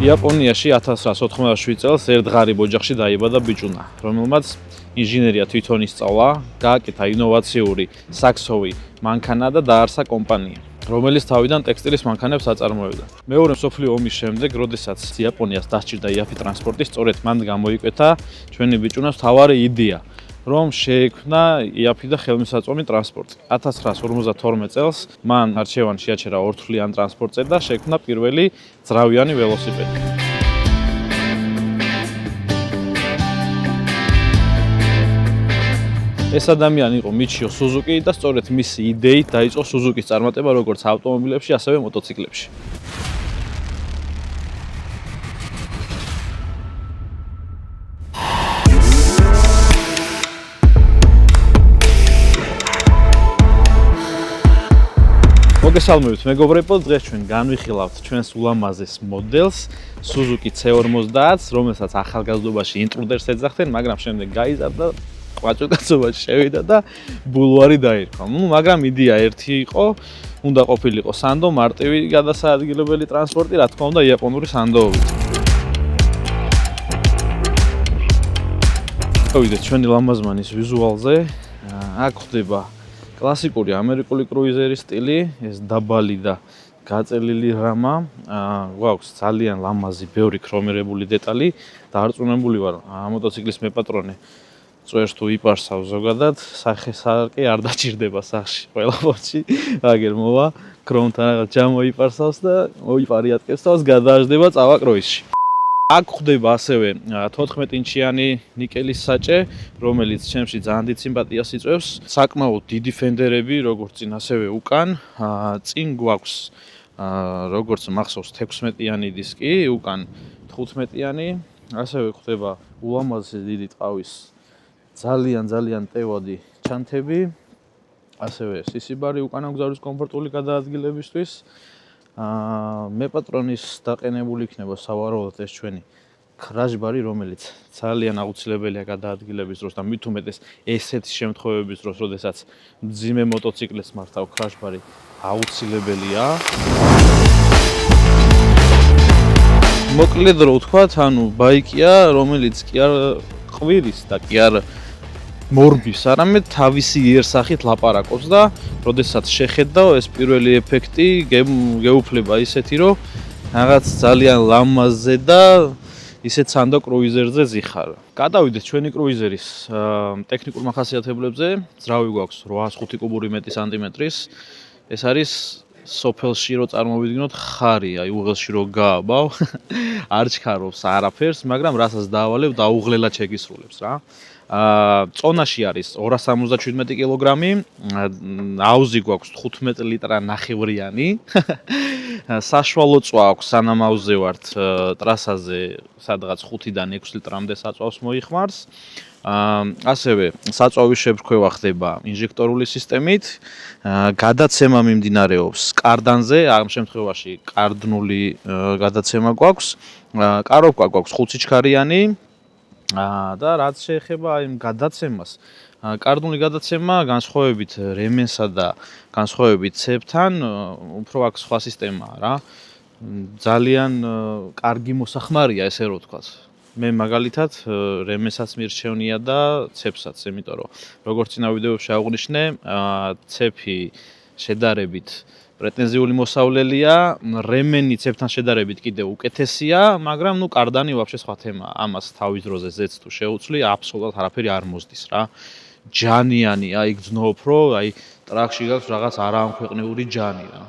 იაპონიაში 1987 წელს ერთღარიბ ოჯახში დაიბადა ბიჭუნა, რომელმაც ინჟინერია თვითონ ისწავლა, გააკეთა ინოვაციური საქსოვი მანქანა და დაარსა კომპანია, რომელიც თავიდან ტექსტილის მანქანებს აწარმოებდა. მეორე მსოფლიო ომის შემდეგ, როდესაც იაპონიას დასჭირდა იაფი ტრანსპორტი, სწორედ მან გამოიკვეთა ჩვენი ბიჭუნას მთავარი იდეა, რომ შეექმნა იაფი და ხელმისაწვდომი ტრანსპორტი. 1952 წელს მან არჩევანში აჩერა ორთვლიან ტრანსპორტზე და შექმნა პირველი ძრავიანი ველოსიპედი. ეს ადამიანი იყო მიჩიო სუზუკი და სწორედ მისი იდეით დაიწყო სუზუკის წარმატება როგორც ავტომობილებში, ასევე მოტოციკლებში. მოგესალმებით მეგობრებო, დღეს ჩვენ განვიხილავთ ჩვენს ულამაზეს მოდელს Suzuki C50, რომელსაც ახალგაზრდობაში ინტრუდერს ეძახდნენ, მაგრამ შემდეგ გაიზარდა, ყვაჭუკაცობაში შევიდა და ბულვარი დაირქვა. მაგრამ იდეა ერთი იყო, უნდა ყოფილიყო სანდო, მარტივი გადასაადგილებელი ტრანსპორტი, რა თქმა უნდა, იაპონური სანდოობით. გავიდეთ ჩვენი ლამაზმანის ვიზუალზე. აქ ხდება კლასიკური ამერიკული კრუიზერის სტილი, ეს დაბალი და გაწელილი რამა, გვაქვს ძალიან ლამაზი, ბევრი ქრომირებული დეტალი, დარწმუნებული ვარ, მოტოციკლის მეპატრონე წვერს თუ იპარსავს ზოგადად, სახესარკე არ დაჭირდება სახში ყველა ფოთში, აგერ მოვა, ქრომთან რაღაც ჩამოიპარსავს და მოიპარიატკებს თავს, გადააждდება წავა კრუიზში. აქ ხდება ასევე 14 ინჩიანი ნიკელის საჭე, რომელიც ჩემში ძალიან დიდ სიმპათიას იწვევს. საკმაოდ დიდი ფენდერები, როგორც წინ, ასევე უკან. წინ გვაქვს როგორც მახსოვს 16-იანი დისკი, უკან 15-იანი. ასევე ხდება ულამაზესი დიდი ტყავის ძალიან ტევადი ჩანთები. ასევე სისიბარი უკანა გზავრის კომფორტული გადაადგილებისთვის. მეპატრონის დაყენებული იქნება სავარაუდოდ ეს ჩვენი ქრაშბარი, რომელიც ძალიან აუცილებელია გადაადგილების დროს და მით უმეტეს ესეთი შემთხვევების დროს, როდესაც მძიმე მოტოციკლებს მართავ, ქრაშბარი აუცილებელია. მოკლედ რო ვთქვათ, ანუ ბაიკია, რომელიც კი არ ყვირის და კი არ მორბის, არამედ თავისი იერსახით ლაპარაკობს და როდესაც შეხედავ, ეს პირველი ეფექტი გეუფლება ისეთი, რომ რაღაც ძალიან ლამაზზე და ისეთ სანდო კრუიზერზე ზიხარ. გადავიდეთ ჩვენი კრუიზერის ტექნიკურ მახასიათებლებზე. ძრავი გვაქვს 805 კუბური მეტი სანტიმეტრის. ეს არის სოფელში რო წარმოვიდგინოთ ხარი, აი უღელში რო გააბავ, არ ჩქარობს არაფერს, მაგრამ რასაც დაავალებ, დაუღლელად შეგისრულებს რა. წონაში არის 277 კილოგრამი, აუზი გვაქვს 15 ლიტრა ნახევრიანი. საშუალო წვა აქვს, სანამ აუზე ვართ ტრასაზე, სადღაც 5-დან 6 ლიტრამდე საწვავს მოიხმარს. ასევე საწვავის შებრქვევა ხდება ინჟექტორული სისტემით. გადაცემა მიმდინარეობს კარდანზე, ამ შემთხვევაში კარდნული გადაცემა გვაქვს. კაროვკა გვაქვს 5 სიჩქარიანი. და რაც შეეხება იმ გადაცემას, კარდნული გადაცემა განსხვავებით რემენსა და განსხვავებით ცეფთან, უფრო აქ სხვა სისტემაა რა. ძალიან კარგი მოსახმარია, ესე რომ ვთქვათ. მე მაგალითად რემენსაც მირჩევნია და ცეფსაც, იმიტომ რომ როგორც წინა ვიდეოებში აღვნიშნე, ცეფი შედარებით პრეტენზიული მოსავლელია, რემენი ცეფთან შედარებით კიდევ უკეთესია, მაგრამ კარდანი ვაფშე სხვა თემაა. ამას თავის დროზე ზეც თუ შეუცვლი, აბსოლუტურად არაფერი არ მოსდის რა. ჯანიანია, იქ გძნობ, რომ აი ტრაქში გაქვს რაღაც არაამქვეყნიური ჯანი რა.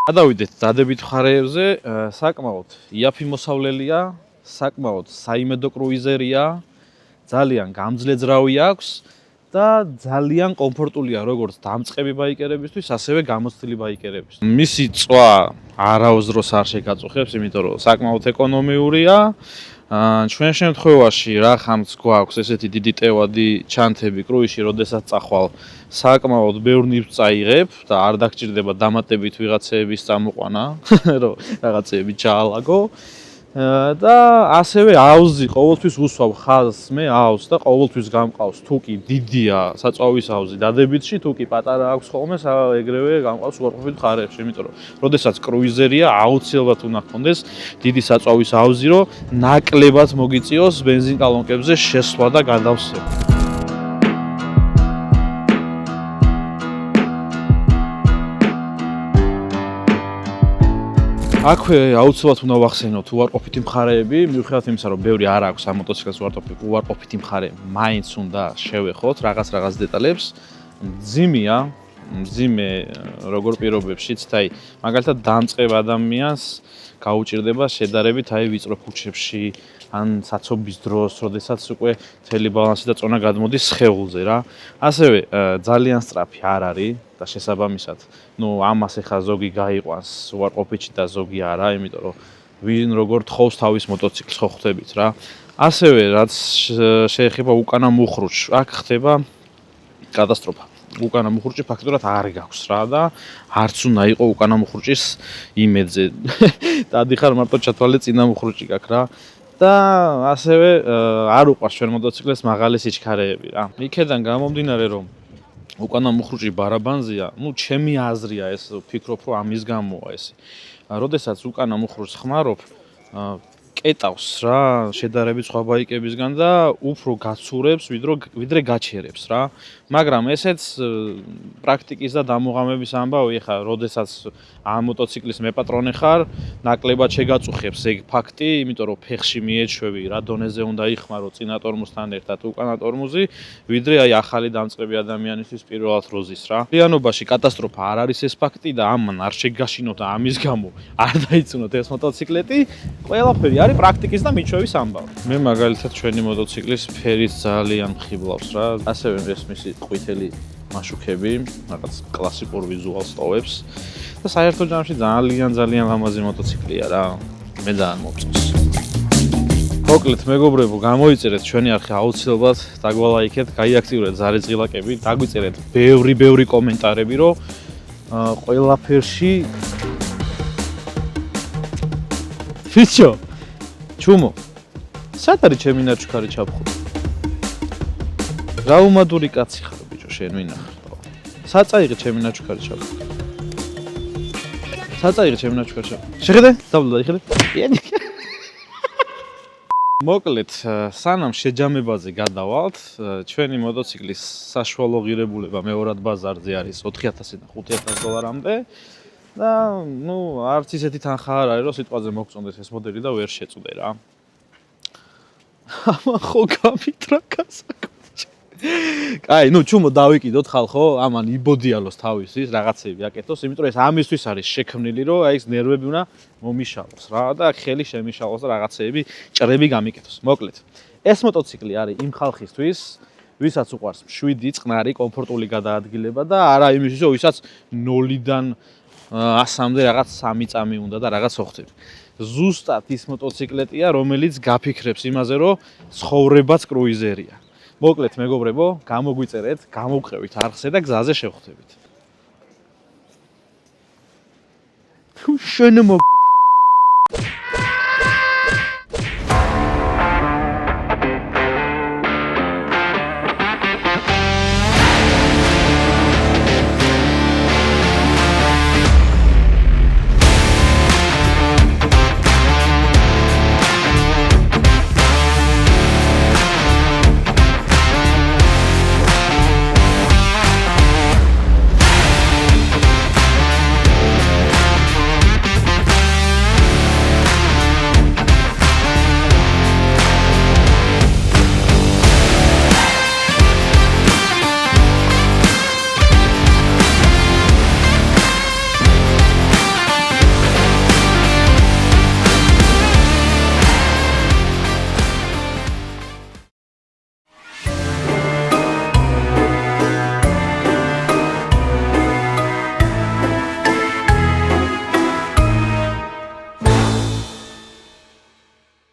გადავიდეთ დადებით მხარეებზე, საკმაოდ იაფი მოსავლელია, საკმაოდ საიმედო კრუიზერია, ძალიან გამძლე ძრავი აქვს. და ძალიან კომფორტულია როგორც დამწყები ბაიკერებისთვის, ასევე გამოცდილი ბაიკერებისთვის. მისი წვა არაუზროს არ შეგაწუხებს, იმიტომ რომ საკმაოდ ეკონომიურია. ჩვენ შემთხვევაში რა ხამც გვაქვს ესეთი დიდი ტევადი ჩანთები კრუიზში, როდესაც წახვალ საკმაოდ ბევრ ნივთს წაიღებ და არ დაგჭირდება დამატებით ვიღაცების წამოყვანა, რომ რაღაცები ჩაალაგო. და ასევე აუზი ყოველთვის უსვავ ხაზს მე აუზს და ყოველთვის გამყავს თუკი დიდია საწვავის აუზი დადებითში თუკი პატარა აქვს ხოლმე ეგრევე გამყავს უარყოფით მხარეებში იმიტომ რომ როდესაც კრუიზერია აუცილებლად უნდა გქონდეს დიდი საწვავის აუზი რომ ნაკლებად მოგიწიოს ბენზინკალონკებზე შესვლა და გადავსება აქვე აუცილებლად უნდა ვახსენოთ უარყოფითი მხარეები, მიუხედავად იმისა, რომ ბევრი არ აქვს ამ მოტოციკლის უარყოფითი მხარე, მაინც უნდა შევეხოთ რაღაც დეტალებს. მძიმე როგორ პირობებშიც, აი, მაგალითად დამწყებ ადამიანს გაუჭირდება შედარებით აი ვიწრო ქუჩებში, ან საცობის დროს, როდესაც უკვე მთელი ბალანსი და წონა გადმოდის სხეულზე რა. ასევე ძალიან სწრაფი არ არის და შესაბამისად, ამას ეხა ზოგი გაიყვანს უარყოფითში და ზოგი არა, იმიტომ რომ ვინ როგორ თხოვს თავის მოტოციკლს ხო ხვდებით რა. ასევე რაც შეეხება უკანა მუხრუჭს, აქ ხდება კატასტროფა. უკანა მუხრუჭი ფაქტობრივად არ გაქვს რა და არც უნდა იყო უკანა მუხრუჭის იმედზე. დადიხარ მარტო ჩათვალე წინა მუხრუჭი გაქვს რა. და ასევე არ უყვარს ჩვენ მოტოციკლებს მაღალი სიჩქარეები რა. იქედან გამომდინარე რომ უკანა მუხრუჭი ბარაბანზეა, ჩემი აზრია ეს, ვფიქრობ რომ ამის გამოა ეს. როდესაც უკანა მუხრუჭს ხმარობ, კეტავს რა, შედარებით სხვა ბაიკებისგან და უფრო გაცურებს, ვიდრე გაჩერებს რა. მაგრამ ესეც პრაქტიკის და დამოღამების ამბავი ხა, როდესაც ამ მოტოციკლის მეპატრონე ხარ, ნაკლებად შეგაწუხებს ეგ ფაქტი, იმიტომ რომ ფეხში მიეჩვევი, რა დონეზე უნდა იხმარო წინა ტორმოსთან ერთად უკანა ტორმოზი, ვიდრე აი ახალი დამწყები ადამიანისთვის პირველად როზის რა. realობაში კატასტროფა არ არის ეს ფაქტი და ამან არ შეგაშინოთ და ამის გამო არ დაიწუნოთ ეს მოტოციკლეტი, ყველაფერი არის პრაქტიკის და მიჩვევის ამბავი. მე მაგალითად ჩვენი მოტოციკლის ფერიც ძალიან მხიბლავს რა. ასევე ეს მისი ყვითელი მაშუქები, რაღაც კლასიკურ ვიზუალს ტოვებს და საერთო ჯამში ძალიან ლამაზი მოტოციკლია რა. მე ძალიან მომწონს. მოკლედ მეგობრებო, გამოიწერეთ ჩვენი არხი აუცილებლად, დაგვალაიქეთ, გაიაქტიურეთ ზარეწყილაკები, დაგვიწერეთ ბევრი კომენტარები, რომ ყველაფერში ფიჩო ჩუმო სად არის ჩემი ნაჩქარი ჩაფხუტი? რა უმადური კაცი ხარ ბიჭო, შენ ვინახარ? საწაიღე ჩემი ნაჩქარი ჩაფხუტი. საწაიღე ჩემი ნაჩქარი ჩაფხუტი. შეხედე? დაბლა იხედე? მოკლედ, სანამ შეჯამებაზე გადავალთ, ჩვენი მოტოციკლის საშუალო ღირებულება მეორად ბაზარზე არის 4000-დან 5000 დოლარამდე. და არც ისეთი თანხა არ არის, რომ სიტყვაზე მოგწონდეს ეს მოდელი და ვერ შეწუდე რა. ამან ხო გამიტრა გასაკუთრე. კაი, ჩუმო დავიკიდოთ ხალხო, ამან იბოდიალოს თავისის რაღაცები აკეთოს, იმიტომ რომ ეს ამისთვის არის შექმნილი, რომ აი ეს ნერვები უნდა მომიშალოს რა და ხელი შემიშალოს და რაღაცეები ჭრები გამიკეთოს. მოკლედ, ეს მოტოციკლი არის იმ ხალხისთვის, ვისაც უყვარს მშვიდი, წყნარი, კომფორტული გადაადგილება და არა იმისთვის, ვისაც 0-დან 100-მდე რაღაც 3 წამი უნდა და რაღაც ოხტები. ზუსტად ის მოტოციკლეტია, რომელიც გაფიქრებს იმაზე, რომ ცხოვრებაც კრუიზერია. მოკლედ მეგობრებო, გამოგვიწერეთ, გამოვყევით არხზე და გზაზე შევხვდებით. შენ მოგ